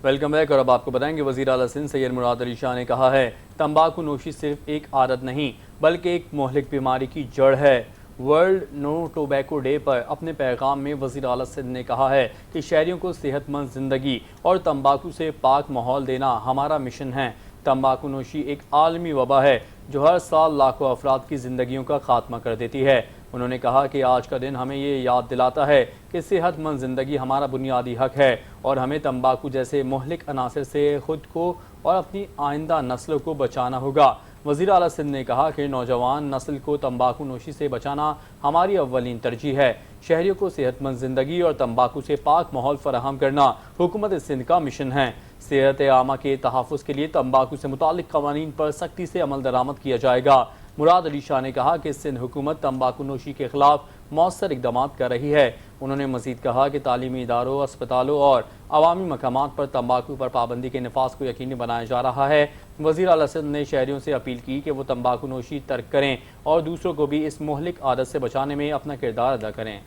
Welcome back. اور اب آپ کو بتائیں کہ وزیر اعلیٰ سندھ سید مراد علی شاہ نے کہا ہے تمباکو نوشی صرف ایک عادت نہیں بلکہ ایک مہلک بیماری کی جڑ ہے۔ ورلڈ نو ٹوبیکو ڈے پر اپنے پیغام میں وزیر اعلیٰ سندھ نے کہا ہے کہ شہریوں کو صحت مند زندگی اور تمباکو سے پاک ماحول دینا ہمارا مشن ہے۔ تمباکو نوشی ایک عالمی وبا ہے جو ہر سال لاکھوں افراد کی زندگیوں کا خاتمہ کر دیتی ہے۔ انہوں نے کہا کہ آج کا دن ہمیں یہ یاد دلاتا ہے کہ صحت مند زندگی ہمارا بنیادی حق ہے اور ہمیں تمباکو جیسے مہلک عناصر سے خود کو اور اپنی آئندہ نسلوں کو بچانا ہوگا۔ وزیر اعلیٰ سندھ نے کہا کہ نوجوان نسل کو تمباکو نوشی سے بچانا ہماری اولین ترجیح ہے۔ شہریوں کو صحت مند زندگی اور تمباکو سے پاک ماحول فراہم کرنا حکومت سندھ کا مشن ہے۔ صحت عامہ کے تحفظ کے لیے تمباکو سے متعلق قوانین پر سختی سے عمل درآمد کیا جائے گا۔ مراد علی شاہ نے کہا کہ سندھ حکومت تمباکو نوشی کے خلاف مؤثر اقدامات کر رہی ہے۔ انہوں نے مزید کہا کہ تعلیمی اداروں، اسپتالوں اور عوامی مقامات پر تمباکو پر پابندی کے نفاذ کو یقینی بنایا جا رہا ہے۔ وزیر اعلیٰ سندھ نے شہریوں سے اپیل کی کہ وہ تمباکو نوشی ترک کریں اور دوسروں کو بھی اس مہلک عادت سے بچانے میں اپنا کردار ادا کریں۔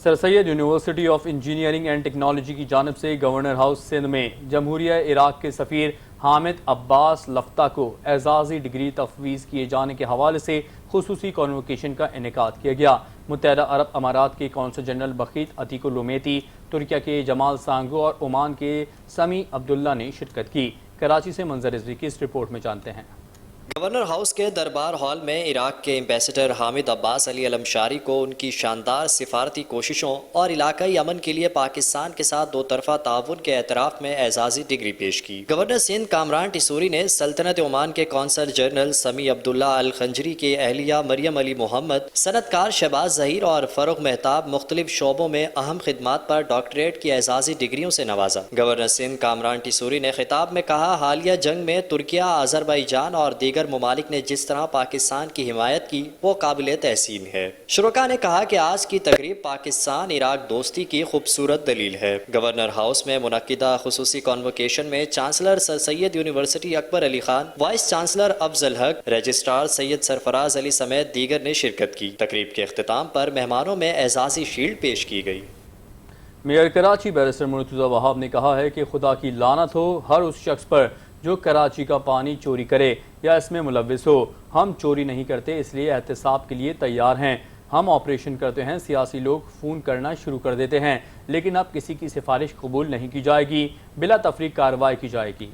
Sir Syed university of engineering and technology کی جانب سے گورنر ہاؤس سندھ میں جمہوریہ عراق کے سفیر حامد عباس لفتہ کو اعزازی ڈگری تفویض کیے جانے کے حوالے سے خصوصی کانوکیشن کا انعقاد کیا گیا۔ متحدہ عرب امارات کے کونسل جنرل بخیت عتیق الومیتی، ترکیہ کے جمال سانگو اور عمان کے سمی عبداللہ نے شرکت کی۔ کراچی سے منظر رضوی کی اس رپورٹ میں جانتے ہیں۔ گورنر ہاؤس کے دربار ہال میں عراق کے ایمبیسڈر حامد عباس علی علمشاری کو ان کی شاندار سفارتی کوششوں اور علاقائی امن کے لیے پاکستان کے ساتھ دو طرفہ تعاون کے اعتراف میں اعزازی ڈگری پیش کی۔ گورنر سندھ کامران ٹیسوری نے سلطنت عمان کے کونسل جنرل سمی عبداللہ الخنجری کے اہلیہ مریم علی محمد، صنعت کار شہباز ظہیر اور فروغ مہتاب مختلف شعبوں میں اہم خدمات پر ڈاکٹریٹ کی اعزازی ڈگریوں سے نوازا۔ گورنر سندھ کامران ٹیسوری نے خطاب میں کہا، حالیہ جنگ میں ترکیہ، آذربائیجان اور دیگر ممالک نے جس طرح پاکستان کی حمایت کی وہ قابل تحسین ہے۔ شرکاء نے کہا کہ آج کی تقریب پاکستان عراق دوستی کی خوبصورت دلیل ہے۔ گورنر ہاؤس میں منعقدہ خصوصی کانوکیشن میں چانسلر سر سید یونیورسٹی اکبر علی خان، وائس چانسلر افضل حق، رجسٹرار سید سرفراز علی سمیت دیگر نے شرکت کی۔ تقریب کے اختتام پر مہمانوں میں اعزازی شیلڈ پیش کی گئی۔ میئر کراچی بیرسٹر مرتضی وہاب نے کہا ہے کہ خدا کی لعنت ہو ہر اس شخص پر جو کراچی کا پانی چوری کرے یا اس میں ملوث ہو۔ ہم چوری نہیں کرتے، اس لیے احتساب کے لیے تیار ہیں۔ ہم آپریشن کرتے ہیں، سیاسی لوگ فون کرنا شروع کر دیتے ہیں، لیکن اب کسی کی سفارش قبول نہیں کی جائے گی، بلا تفریق کارروائی کی جائے گی۔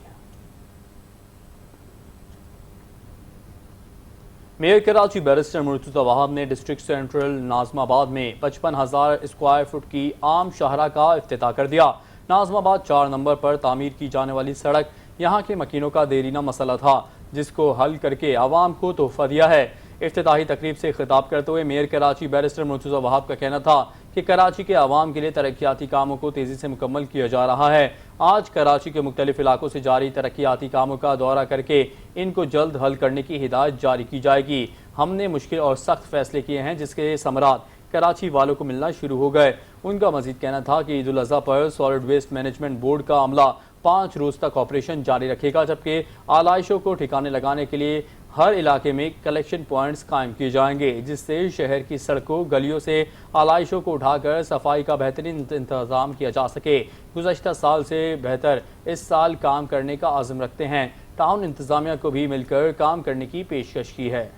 میئر کراچی بیرسٹر مرتضی وہاب نے ڈسٹرکٹ سینٹرل ناظم آباد میں 55,000 اسکوائر فٹ کی عام شاہراہ کا افتتاح کر دیا۔ ناظم آباد 4 نمبر پر تعمیر کی جانے والی سڑک یہاں کے مکینوں کا دیرینہ مسئلہ تھا، جس کو حل کر کے عوام کو تحفہ دیا ہے۔ افتتاحی تقریب سے خطاب کرتے ہوئے میئر کراچی بیرسٹر مرتضی وہاب کا کہنا تھا کہ کراچی کے عوام کے لیے ترقیاتی کاموں کو تیزی سے مکمل کیا جا رہا ہے۔ آج کراچی کے مختلف علاقوں سے جاری ترقیاتی کاموں کا دورہ کر کے ان کو جلد حل کرنے کی ہدایت جاری کی جائے گی۔ ہم نے مشکل اور سخت فیصلے کیے ہیں جس کے ثمرات کراچی والوں کو ملنا شروع ہو گئے۔ ان کا مزید کہنا تھا کہ عید الاضحیٰ پر سالڈ ویسٹ مینجمنٹ بورڈ کا عملہ 5 روز تک آپریشن جاری رکھے گا، جبکہ آلائشوں کو ٹھکانے لگانے کے لیے ہر علاقے میں کلیکشن پوائنٹس قائم کیے جائیں گے، جس سے شہر کی سڑکوں گلیوں سے آلائشوں کو اٹھا کر صفائی کا بہترین انتظام کیا جا سکے۔ گزشتہ سال سے بہتر اس سال کام کرنے کا عزم رکھتے ہیں۔ ٹاؤن انتظامیہ کو بھی مل کر کام کرنے کی پیشکش کی ہے۔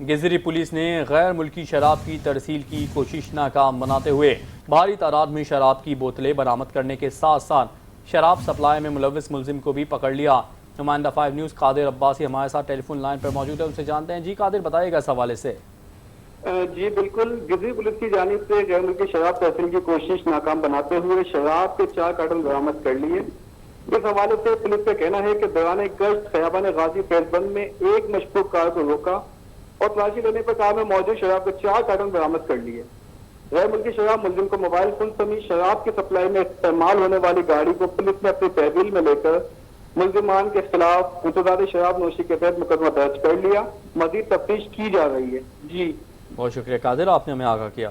گزری پولیس نے غیر ملکی شراب کی ترسیل کی کوشش ناکام بناتے ہوئے بھاری تعداد میں شراب کی بوتلیں برآمد کرنے کے ساتھ ساتھ شراب سپلائی میں ملوث ملزم کو بھی پکڑ لیا۔ نمائندہ 5 نیوز قادر عباسی ہمارے ساتھ ٹیلی فون لائن پر موجود ہے، ان سے جانتے ہیں۔ جی قادر، بتائیے گا اس حوالے سے۔ جی بالکل، گزری پولیس کی جانب سے غیر ملکی شراب تحصیل کی کوشش ناکام بناتے ہوئے شراب کے 4 کارٹن برآمد کر لیے۔ اس حوالے سے پولیس کا کہنا ہے کہ دوران گشت خیابان غازی فیض بند میں ایک مشکوک کار کو روکا اور تلاشی لینے پر کار میں موجود شراب کے 4 کارٹن برآمد کر لیے۔ غیر ملکی شراب ملزم کو موبائل فون سمیت شراب کی سپلائی میں استعمال ہونے والی گاڑی کو پولیس نے اپنی تحویل میں لے کر ملزمان کے خلاف متضاد شراب نوشی کے تحت مقدمہ درج کر لیا۔ مزید تفتیش کی جا رہی ہے۔ جی بہت شکریہ قادر، آپ نے ہمیں آگاہ کیا۔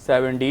7D,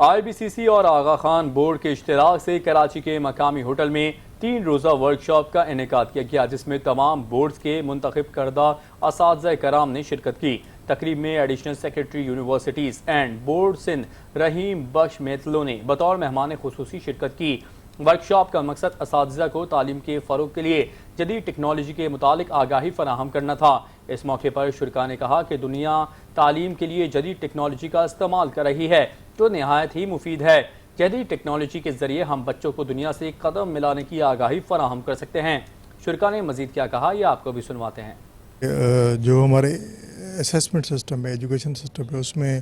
IBCC اور آغا خان بورڈ کے اشتراک سے کراچی کے مقامی ہوٹل میں 3 روزہ ورکشاپ کا انعقاد کیا گیا، جس میں تمام بورڈز کے منتخب کردہ اساتذہ کرام نے شرکت کی۔ تقریب میں additional secretary universities and board Sindh Rahim Bakhsh Mitlo نے بطور مہمان خصوصی شرکت کی۔ ورکشاپ کا مقصد اساتذہ کو تعلیم کے فروغ کے لیے جدید ٹیکنالوجی کے متعلق آگاہی فراہم کرنا تھا۔ اس موقع پر شرکاء نے کہا کہ دنیا تعلیم کے لیے جدید ٹیکنالوجی کا استعمال کر رہی ہے جو نہایت ہی مفید ہے۔ جدید ٹیکنالوجی کے ذریعے ہم بچوں کو دنیا سے قدم ملانے کی آگاہی فراہم کر سکتے ہیں۔ شرکاء نے مزید کیا کہا یہ آپ کو بھی سنواتے ہیں۔ جو ہمارے اسیسمنٹ سسٹم ہے، ایجوکیشن سسٹم ہے، اس میں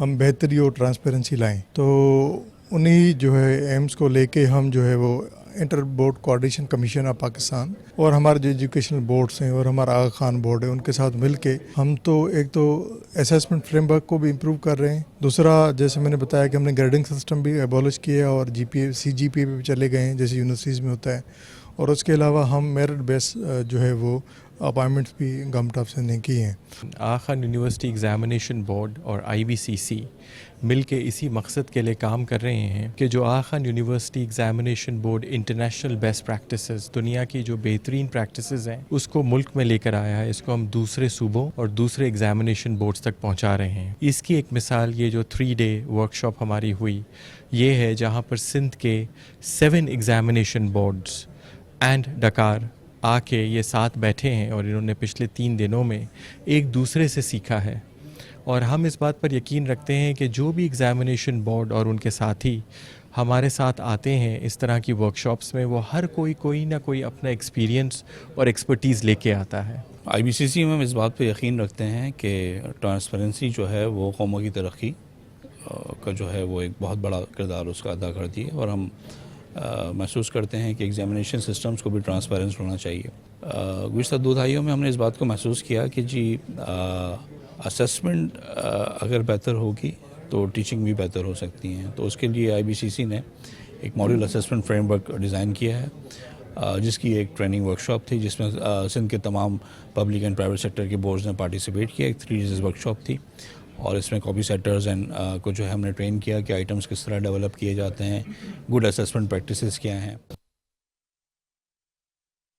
ہم بہتری اور ٹرانسپیرنسی لائیں، تو انہی جو ہے ایمز کو لے کے ہم جو ہے وہ inter board coordination commission of Pakistan اور ہمارے جو ایجوکیشنل بورڈز ہیں اور ہمارا آغا خان بورڈ ہے ان کے ساتھ مل کے ہم تو ایک تو اسیسمنٹ فریم ورک کو بھی امپروو کر رہے ہیں، دوسرا جیسے میں نے بتایا کہ ہم نے گریڈنگ سسٹم بھی ایبولش کیا اور CGPA پہ بھی چلے گئے ہیں جیسے یونیورسٹیز میں ہوتا ہے، اور اس کے علاوہ ہم میرٹ بیس جو ہے وہ اپائنٹمنٹس بھی گورنمنٹ آف سندھ نے کی ہیں۔ آغا خان یونیورسٹی ایگزامینیشن بورڈ اور IBCC مل کے اسی مقصد کے لیے کام کر رہے ہیں کہ جو Aga Khan university examination board international best practices, دنیا کی جو بہترین پریکٹسز ہیں اس کو ملک میں لے کر آیا ہے، اس کو ہم دوسرے صوبوں اور دوسرے ایگزامینیشن بورڈز تک پہنچا رہے ہیں۔ اس کی ایک مثال یہ جو 3 ڈے ورکشاپ ہماری ہوئی یہ ہے، جہاں پر سندھ کے 7 ایگزامینیشن بورڈز اینڈ ڈکار آ کے یہ ساتھ بیٹھے ہیں اور انہوں نے پچھلے 3 دنوں میں ایک دوسرے سے سیکھا ہے، اور ہم اس بات پر یقین رکھتے ہیں کہ جو بھی ایگزامینیشن بورڈ اور ان کے ساتھی ہمارے ساتھ آتے ہیں اس طرح کی ورکشاپس میں، وہ ہر کوئی نہ کوئی اپنا ایکسپیرینس اور ایکسپرٹیز لے کے آتا ہے۔ IBCC میں ہم اس بات پہ یقین رکھتے ہیں کہ ٹرانسپیرنسی جو ہے وہ قوموں کی ترقی کا جو ہے وہ ایک بہت بڑا کردار اس کا ادا کرتی ہے، اور ہم محسوس کرتے ہیں کہ ایگزامینیشن سسٹمز کو بھی ٹرانسپیرنٹ ہونا چاہیے۔ گزشتہ 2 دہائیوں میں ہم نے اس بات کو محسوس کیا کہ جی اسیسمنٹ اگر بہتر ہوگی تو ٹیچنگ بھی بہتر ہو سکتی ہیں، تو اس کے لیے IBCC نے ایک model assessment frame work design کیا ہے، جس کی ایک ٹریننگ ورکشاپ تھی جس میں سندھ کے تمام پبلک اینڈ پرائیویٹ سیکٹر کے بورڈز نے پارٹیسپیٹ کیا۔ ایک 3 ڈیز ورکشاپ تھی اور اس میں کاپی سیٹرز کو جو ہے ہم نے ٹرین کیا کہ آئٹمس کس طرح ڈیولپ کیے جاتے ہیں، گڈ اسیسمنٹ پریکٹسز کیا ہیں۔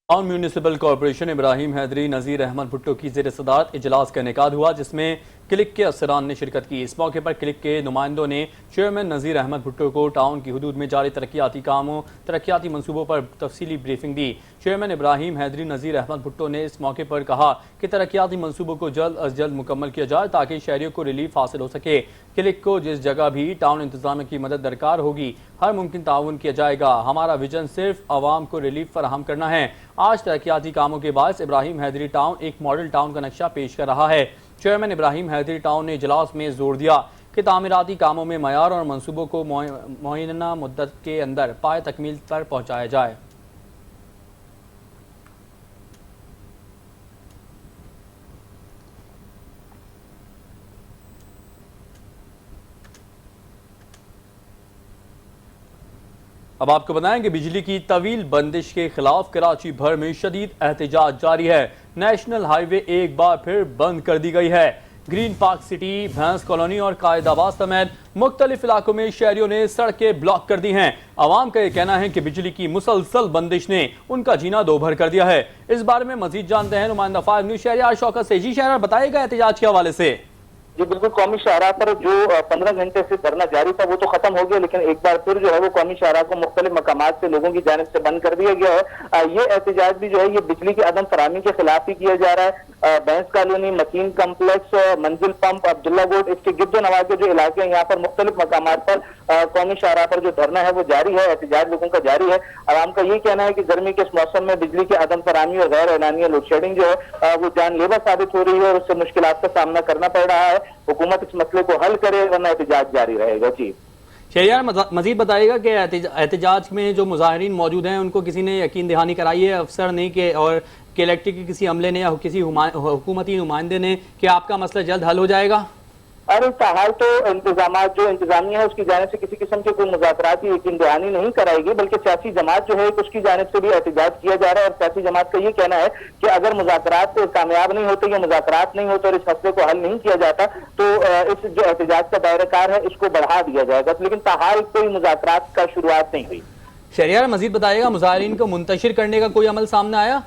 ٹاؤن میونسپل کارپوریشن ابراہیم حیدری نذیر احمد بھٹو کی زیر صدارت اجلاس کا انعقاد ہوا، جس میں کلک کے افسران نے شرکت کی۔ اس موقع پر کلک کے نمائندوں نے چیئرمین نذیر احمد بھٹو کو ٹاؤن کی حدود میں جاری ترقیاتی منصوبوں پر تفصیلی بریفنگ دی۔ چیئرمین ابراہیم حیدری نذیر احمد بھٹو نے اس موقع پر کہا کہ ترقیاتی منصوبوں کو جلد از جلد مکمل کیا جائے تاکہ شہریوں کو ریلیف حاصل ہو سکے۔ کلک کو جس جگہ بھی ٹاؤن انتظامیہ کی مدد درکار ہوگی ہر ممکن تعاون کیا جائے گا۔ ہمارا ویژن صرف عوام کو ریلیف فراہم کرنا ہے۔ آج ترقیاتی کاموں کے باعث ابراہیم حیدری ٹاؤن ایک ماڈل ٹاؤن کا نقشہ پیش کر رہا ہے۔ چیئرمین ابراہیم حیدری ٹاؤن نے اجلاس میں زور دیا کہ تعمیراتی کاموں میں معیار اور منصوبوں کو معینہ مدت کے اندر پائے تکمیل پر پہنچایا جائے۔ اب آپ کو بتائیں کہ بجلی کی طویل بندش کے خلاف کراچی بھر میں شدید احتجاج جاری ہے۔ نیشنل ہائی وے ایک بار پھر بند کر دی گئی ہے۔ گرین پارک سٹی، بھینس کالونی اور قائد آباد سمیت مختلف علاقوں میں شہریوں نے سڑکیں بلاک کر دی ہیں۔ عوام کا یہ کہنا ہے کہ بجلی کی مسلسل بندش نے ان کا جینا دوبھر کر دیا ہے۔ اس بارے میں مزید جانتے ہیں نمائندہ 5 نیوز شہریار شوکت سے۔ جی شہریار، بتائے گا احتجاج کے حوالے سے۔ جی بالکل، قومی شاہراہ پر جو 15 گھنٹے سے دھرنا جاری تھا وہ تو ختم ہو گیا، لیکن ایک بار پھر جو ہے وہ قومی شاہراہ کو مختلف مقامات سے لوگوں کی جانب سے بند کر دیا گیا ہے۔ یہ احتجاج بھی جو ہے یہ بجلی کی عدم فراہمی کے خلاف ہی کیا جا رہا ہے۔ بینس کالونی، مکین کمپلیکس، منزل پمپ، عبداللہ گوٹ، اس کے گرد و نواح کے جو علاقے ہیں یہاں پر مختلف مقامات پر قومی شاہراہ پر جو دھرنا ہے وہ جاری ہے، احتجاج لوگوں کا جاری ہے۔ عوام کا یہ کہنا ہے کہ گرمی کے اس موسم میں بجلی کی عدم فراہمی اور غیر اعلانیہ لوڈ شیڈنگ جو ہے وہ جان لیوا ثابت ہو رہی ہے اور اس سے مشکلات کا سامنا کرنا پڑ رہا ہے۔ حکومت اس مسئلے کو حل کرے ورنہ احتجاج جاری رہے گا۔ جی شہریار، مزید بتائیے گا کہ احتجاج میں جو مظاہرین موجود ہیں ان کو کسی نے یقین دہانی کرائی ہے، افسر نے کہ اور کلیکٹر کے کسی عملے نے یا کسی حکومتی نمائندے نے، کہ آپ کا مسئلہ جلد حل ہو جائے گا؟ اور اس حال تو انتظامات جو انتظامیہ ہے اس کی جانب سے کسی قسم کے کوئی مذاکراتی یقین دہانی نہیں کرائے گی، بلکہ سیاسی جماعت جو ہے اس کی جانب سے بھی احتجاج کیا جا رہا ہے، اور سیاسی جماعت کا یہ کہنا ہے کہ اگر مذاکرات کامیاب نہیں ہوتے یا مذاکرات نہیں ہوتے اور اس مسئلے کو حل نہیں کیا جاتا تو اس جو احتجاج کا دائرہ کار ہے اس کو بڑھا دیا جائے گا، لیکن تاحال کوئی مذاکرات کا شروعات نہیں ہوئی۔ شہریار مزید بتائیے گا، مظاہرین کو منتشر کرنے کا کوئی عمل سامنے آیا؟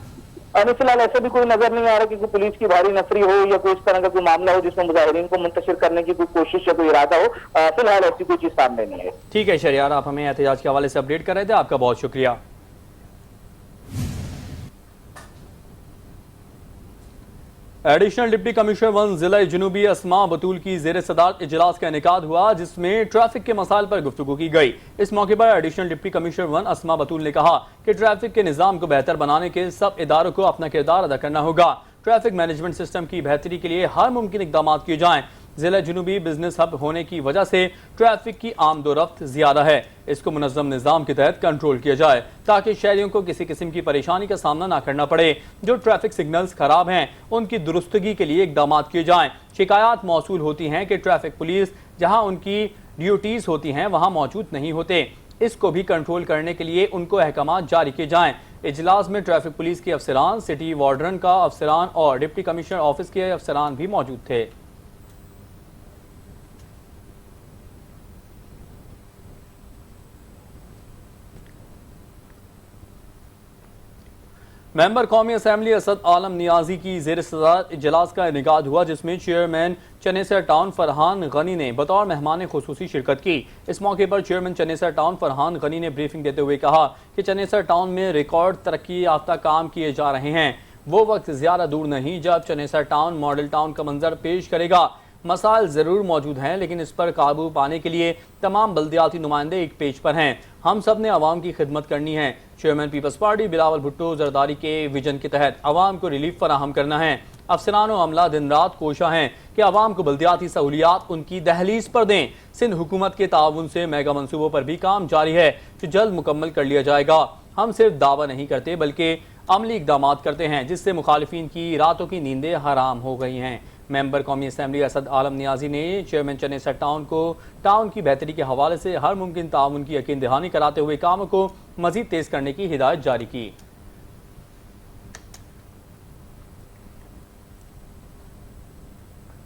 فی الحال ایسا بھی کوئی نظر نہیں آ رہا کہ کوئی پولیس کی بھاری نفری ہو یا کوئی اس طرح کا کوئی معاملہ ہو جس میں مظاہرین کو منتشر کرنے کی کوئی کوشش یا کوئی ارادہ ہو، فی الحال ایسی کوئی چیز سامنے نہیں ہے۔ ٹھیک ہے شہریار، آپ ہمیں احتجاج کے حوالے سے اپڈیٹ کر رہے تھے، آپ کا بہت شکریہ۔ ایڈیشنل ڈپٹی کمشنر 1 ضلع جنوبی اسماء بطول کی زیر صدارت اجلاس کا انعقاد ہوا، جس میں ٹریفک کے مسائل پر گفتگو کی گئی۔ اس موقع پر ایڈیشنل ڈپٹی کمشنر 1 اسماء بطول نے کہا کہ ٹریفک کے نظام کو بہتر بنانے کے سب اداروں کو اپنا کردار ادا کرنا ہوگا۔ ٹریفک مینجمنٹ سسٹم کی بہتری کے لیے ہر ممکن اقدامات کیے جائیں۔ ضلع جنوبی بزنس ہب ہونے کی وجہ سے ٹریفک کی آمد و رفت زیادہ ہے، اس کو منظم نظام کے تحت کنٹرول کیا جائے تاکہ شہریوں کو کسی قسم کی پریشانی کا سامنا نہ کرنا پڑے۔ جو ٹریفک سگنلز خراب ہیں ان کی درستگی کے لیے اقدامات کیے جائیں۔ شکایات موصول ہوتی ہیں کہ ٹریفک پولیس جہاں ان کی ڈیوٹیز ہوتی ہیں وہاں موجود نہیں ہوتے، اس کو بھی کنٹرول کرنے کے لیے ان کو احکامات جاری کیے جائیں۔ اجلاس میں ٹریفک پولیس کے افسران، سٹی وارڈن کا افسران اور ڈپٹی کمشنر آفس کے افسران بھی موجود تھے۔ ممبر قومی اسمبلی اسد عالم نیازی کی زیر صدارت اجلاس کا انعقاد ہوا، جس میں چیئرمین چنیسر ٹاؤن فرحان غنی نے بطور مہمان خصوصی شرکت کی۔ اس موقع پر چیئرمین چنیسر ٹاؤن فرحان غنی نے بریفنگ دیتے ہوئے کہا کہ چنیسر ٹاؤن میں ریکارڈ ترقی یافتہ کام کیے جا رہے ہیں، وہ وقت زیادہ دور نہیں جب چنیسر ٹاؤن ماڈل ٹاؤن کا منظر پیش کرے گا۔ مسائل ضرور موجود ہیں لیکن اس پر قابو پانے کے لیے تمام بلدیاتی نمائندے ایک پیج پر ہیں، ہم سب نے عوام کی خدمت کرنی ہے۔ Chairman Peoples Party Bilawal Bhutto Zardari کے ویژن کے تحت عوام کو ریلیف فراہم کرنا ہے۔ افسران و عملہ دن رات کوشاں ہیں کہ عوام کو بلدیاتی سہولیات ان کی دہلیز پر دیں۔ سندھ حکومت کے تعاون سے میگا منصوبوں پر بھی کام جاری ہے جو جلد مکمل کر لیا جائے گا۔ ہم صرف دعویٰ نہیں کرتے بلکہ عملی اقدامات کرتے ہیں جس سے مخالفین کی راتوں کی نیندیں حرام ہو گئی ہیں۔ ممبر قومی اسمبلی اسد عالم نیازی نے چیئرمین چنیسر ٹاؤن کو ٹاؤن کی بہتری کے حوالے سے ہر ممکن تعاون کی یقین دہانی کراتے ہوئے کاموں کو مزید تیز کرنے کی ہدایت جاری کی۔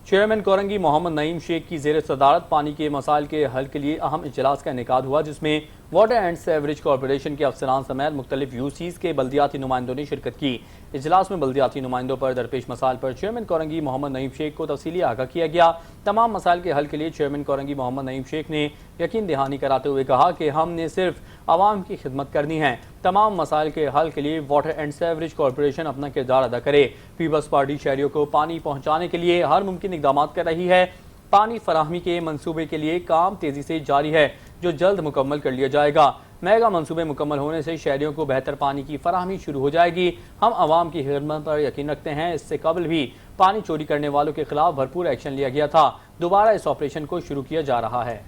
چیئرمین کورنگی محمد نعیم شیخ کی زیر صدارت پانی کے مسائل کے حل کے لیے اہم اجلاس کا انعقاد ہوا، جس میں واٹر اینڈ سیوریج کارپوریشن کے افسران سمیت مختلف یوسیز کے بلدیاتی نمائندوں نے شرکت کی۔ اجلاس میں بلدیاتی نمائندوں پر درپیش مسائل پر چیئرمین کورنگی محمد نعیم شیخ کو تفصیلی آگاہ کیا گیا۔ تمام مسائل کے حل کے لیے چیئرمین کورنگی محمد نعیم شیخ نے یقین دہانی کراتے ہوئے کہا کہ ہم نے صرف عوام کی خدمت کرنی ہے، تمام مسائل کے حل کے لیے واٹر اینڈ سیوریج کارپوریشن اپنا کردار ادا کرے۔ پیپلز پارٹی شہریوں کو پانی پہنچانے کے لیے ہر ممکن اقدامات کر رہی ہے۔ پانی فراہمی کے منصوبے کے لیے کام تیزی سے جاری ہے جو جلد مکمل کر لیا جائے گا۔ میگا منصوبے مکمل ہونے سے شہریوں کو بہتر پانی کی فراہمی شروع ہو جائے گی۔ ہم عوام کی خدمت پر یقین رکھتے ہیں، اس سے قبل بھی پانی چوری کرنے والوں کے خلاف بھرپور ایکشن لیا گیا تھا، دوبارہ اس آپریشن کو شروع کیا جا رہا ہے۔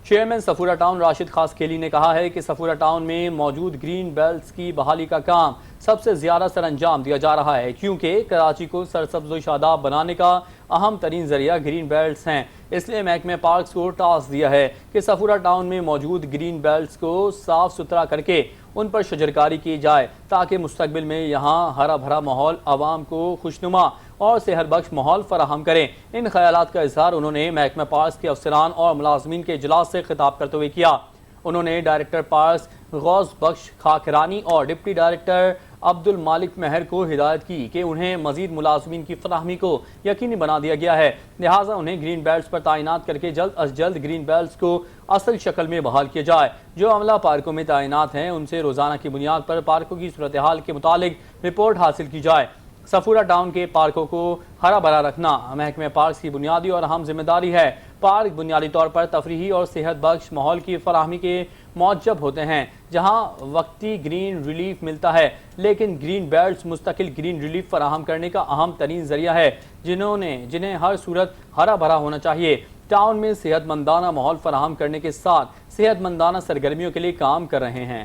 چیئرمین صفورہ ٹاؤن راشد خاص کھیلی نے کہا ہے کہ صفورہ ٹاؤن میں موجود گرین بیلٹس کی بحالی کا کام سب سے زیادہ سر انجام دیا جا رہا ہے، کیونکہ کراچی کو سرسبز و شاداب بنانے کا اہم ترین ذریعہ گرین بیلٹس ہیں۔ اس لیے محکمہ پارکس کو ٹاسک دیا ہے کہ صفورہ ٹاؤن میں موجود گرین بیلٹس کو صاف ستھرا کر کے ان پر شجرکاری کی جائے تاکہ مستقبل میں یہاں ہرا بھرا ماحول عوام کو خوشنما اور صحت بخش ماحول فراہم کریں۔ ان خیالات کا اظہار انہوں نے محکمہ پارکس کے افسران اور ملازمین کے اجلاس سے خطاب کرتے ہوئے کیا۔ انہوں نے ڈائریکٹر پارکس غوث بخش خاکرانی اور ڈپٹی ڈائریکٹر عبد المالک مہر کو ہدایت کی کہ انہیں مزید ملازمین کی فراہمی کو یقینی بنا دیا گیا ہے، لہٰذا انہیں گرین بیلٹس پر تعینات کر کے جلد از جلد گرین بیلٹس کو اصل شکل میں بحال کیا جائے۔ جو عملہ پارکوں میں تعینات ہیں ان سے روزانہ کی بنیاد پر پارکوں کی صورتحال کے متعلق رپورٹ حاصل کی جائے۔ صفورہ ٹاؤن کے پارکوں کو ہرا بھرا رکھنا محکمہ پارکس کی بنیادی اور اہم ذمہ داری ہے۔ پارک بنیادی طور پر تفریحی اور صحت بخش ماحول کی فراہمی کے موجب ہوتے ہیں جہاں وقتی گرین ریلیف ملتا ہے، لیکن گرین بیلٹس مستقل گرین ریلیف فراہم کرنے کا اہم ترین ذریعہ ہے جنہیں ہر صورت ہرا بھرا ہونا چاہیے۔ ٹاؤن میں صحت مندانہ ماحول فراہم کرنے کے ساتھ صحت مندانہ سرگرمیوں کے لیے کام کر رہے ہیں۔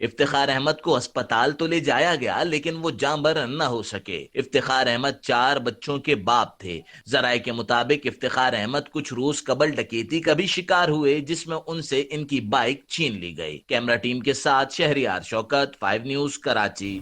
افتخار احمد کو ہسپتال تو لے جایا گیا لیکن وہ جاں بحر نہ ہو سکے۔ افتخار احمد 4 بچوں کے باپ تھے۔ ذرائع کے مطابق افتخار احمد کچھ روز قبل ڈکیتی کا بھی شکار ہوئے جس میں ان سے ان کی بائک چھین لی گئی۔ کیمرہ ٹیم کے ساتھ شہریار شوکت، 5 نیوز کراچی۔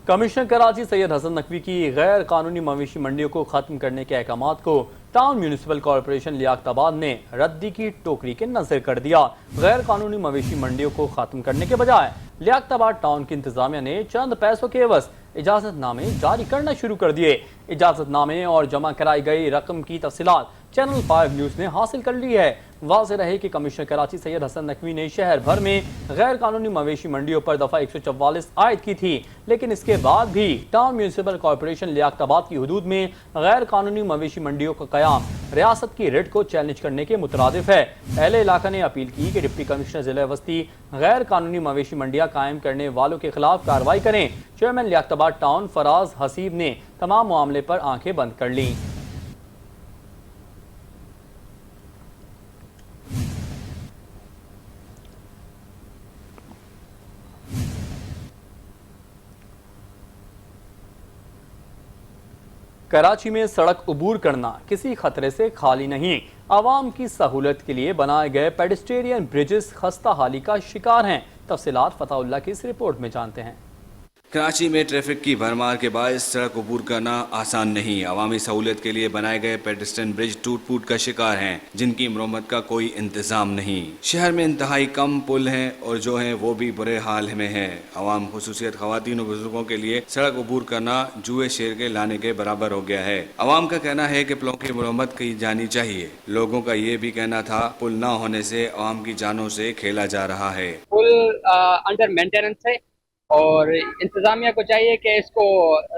کمشنر کراچی سید حسن نقوی کی غیر قانونی مویشی منڈیوں کو ختم کرنے کے احکامات کو ٹاؤن میونسپل کارپوریشن لیاقت آباد نے ردی کی ٹوکری کے نظر کر دیا۔ غیر قانونی مویشی منڈیوں کو ختم کرنے کے بجائے لیاقت آباد ٹاؤن کی انتظامیہ نے چند پیسوں کے عوض اجازت نامے جاری کرنا شروع کر دیے۔ اجازت نامے اور جمع کرائی گئی رقم کی تفصیلات چینل 5 نیوز نے حاصل کر لی ہے۔ واضح رہے کہ کمشنر کراچی سید حسن نقوی نے شہر بھر میں غیر قانونی مویشی منڈیوں پر دفعہ 144 عائد کی تھی، لیکن اس کے بعد بھی ٹاؤن میونسپل کارپوریشن لیاقت آباد کی حدود میں غیر قانونی مویشی منڈیوں کا قیام ریاست کی ریٹ کو چیلنج کرنے کے مترادف ہے۔ اہل علاقہ نے اپیل کی کہ ڈپٹی کمشنر ضلع وسطی غیر قانونی مویشی منڈیاں قائم کرنے والوں کے خلاف کارروائی کریں۔ چیئرمین لیاقت آباد ٹاؤن فراز حسیب نے تمام معاملے پر آنکھیں بند کر لیں۔ کراچی میں سڑک عبور کرنا کسی خطرے سے خالی نہیں۔ عوام کی سہولت کے لیے بنائے گئے پیڈسٹرین برجز خستہ حالی کا شکار ہیں۔ تفصیلات فتح اللہ کی اس رپورٹ میں جانتے ہیں۔ کراچی میں ٹریفک کی بھرمار کے باعث سڑک عبور کرنا آسان نہیں۔ عوامی سہولت کے لیے بنائے گئے پیڈسٹرین برج ٹوٹ پھوٹ کا شکار ہیں جن کی مرمت کا کوئی انتظام نہیں۔ شہر میں انتہائی کم پل ہیں اور جو ہیں وہ بھی برے حال میں ہیں۔ عوام خصوصیت خواتین و بزرگوں کے لیے سڑک عبور کرنا جوئے شیر کے لانے کے برابر ہو گیا ہے۔ عوام کا کہنا ہے کہ پلوں کی مرمت کی جانی چاہیے۔ لوگوں کا یہ بھی کہنا تھا پل نہ ہونے سے عوام کی جانوں سے کھیلا جا رہا ہے۔ پل انڈر مینٹیننس ہے اور انتظامیہ کو چاہیے کہ اس کو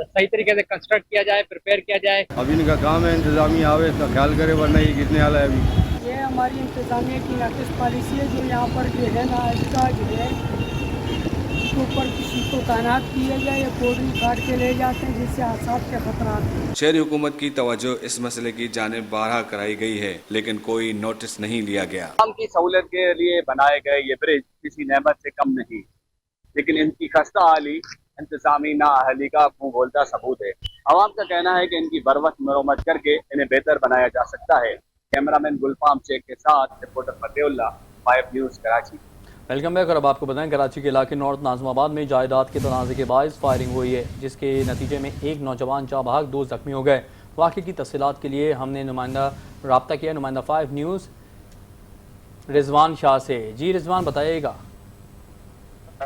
صحیح طریقے سے کنسٹرکٹ کیا جائے، پریپیئر کیا جائے۔ اب ان کا کام ہے انتظامیہ آوے اس کا خیال کرے ورنہ یہ کتنے حال ہے ابھی۔ یہ ہماری انتظامیہ کی ناقص پالیسی ہے جو یہاں پر جو ہے نا اس کا جو ہے اس کے اوپر کسی کو تعینات کیا جائے یا کوڈنگ کاٹ کے لے جاتے ہیں جس سے حادثات کے خطرات ہیں۔ شہری حکومت کی توجہ اس مسئلے کی جانب بارہا کرائی گئی ہے لیکن کوئی نوٹس نہیں لیا گیا۔ عوام کی سہولت کے لیے بنائے گئے یہ برج کسی نعمت سے کم نہیں، لیکن ان کی خستہ حالی انتظامی نااہلی کا منہ بولتا ثبوت ہے۔ عوام کا کہنا ہے کہ ان کی بروقت مرمت کر کے انہیں بہتر بنایا جا سکتا ہے۔ کیمرہ مین گلفام شیخ کے ساتھ reporter Fateh Ullah, 5 news Karachi. Welcome back. اور اب آپ کو بتائیں کراچی کے علاقے نارتھ ناظم آباد میں جائیداد کے تنازع کے باعث فائرنگ ہوئی ہے جس کے نتیجے میں ایک نوجوان جاں بحق 2 زخمی ہو گئے۔ واقعے کی تفصیلات کے لیے ہم نے رابطہ کیا نمائندہ 5 نیوز رضوان شاہ سے۔ جی رضوان بتائیے گا۔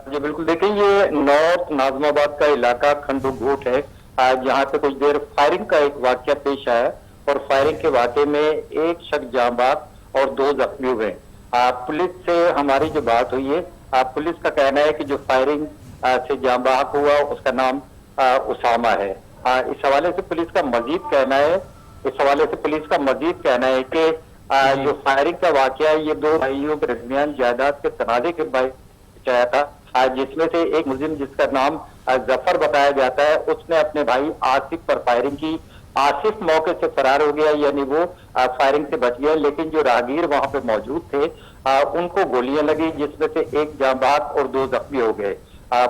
جی بالکل، دیکھیں یہ نارتھ ناظم آباد کا علاقہ کھنڈو گھوٹ ہے جہاں پہ کچھ دیر فائرنگ کا ایک واقعہ پیش آیا اور فائرنگ کے واقعے میں ایک شخص جاں بحق اور 2 زخمی ہوئے۔ پولیس سے ہماری جو بات ہوئی ہے پولیس کا کہنا ہے کہ جو فائرنگ سے جاں بحق ہوا اس کا نام اسامہ ہے۔ اس حوالے سے پولیس کا مزید کہنا ہے کہ جو فائرنگ کا واقعہ ہے یہ 2 بھائیوں کے درمیان جائیداد کے تنازع کے باعث آیا تھا جس میں سے ایک ملزم جس کا نام ظفر بتایا جاتا ہے اس نے اپنے بھائی آصف پر فائرنگ کی۔ آصف موقع سے فرار ہو گیا یعنی وہ فائرنگ سے بچ گیا، لیکن جو راہگیر وہاں پہ موجود تھے ان کو گولیاں لگی جس میں سے ایک جاں بحق اور 2 زخمی ہو گئے۔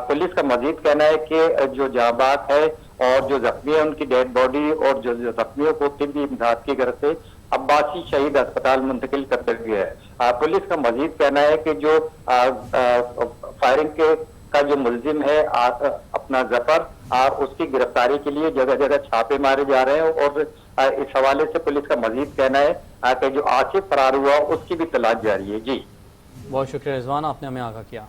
پولیس کا مزید کہنا ہے کہ جو جاں بحق ہے اور جو زخمی ہے ان کی ڈیڈ باڈی اور جو زخمیوں کو طبی امداد کی غرض سے عباسی شہید اسپتال منتقل کر دیا گیا ہے۔ پولیس کا مزید کہنا ہے کہ جو فائرنگ کا جو ملزم ہے اپنا ظفر اس کی گرفتاری کے لیے جگہ جگہ چھاپے مارے جا رہے ہیں اور اس حوالے سے پولیس کا مزید کہنا ہے کہ جو آصف فرار ہوا اس کی بھی تلاش جاری ہے۔ جی بہت شکریہ رضوان، آپ نے ہمیں آگاہ کیا۔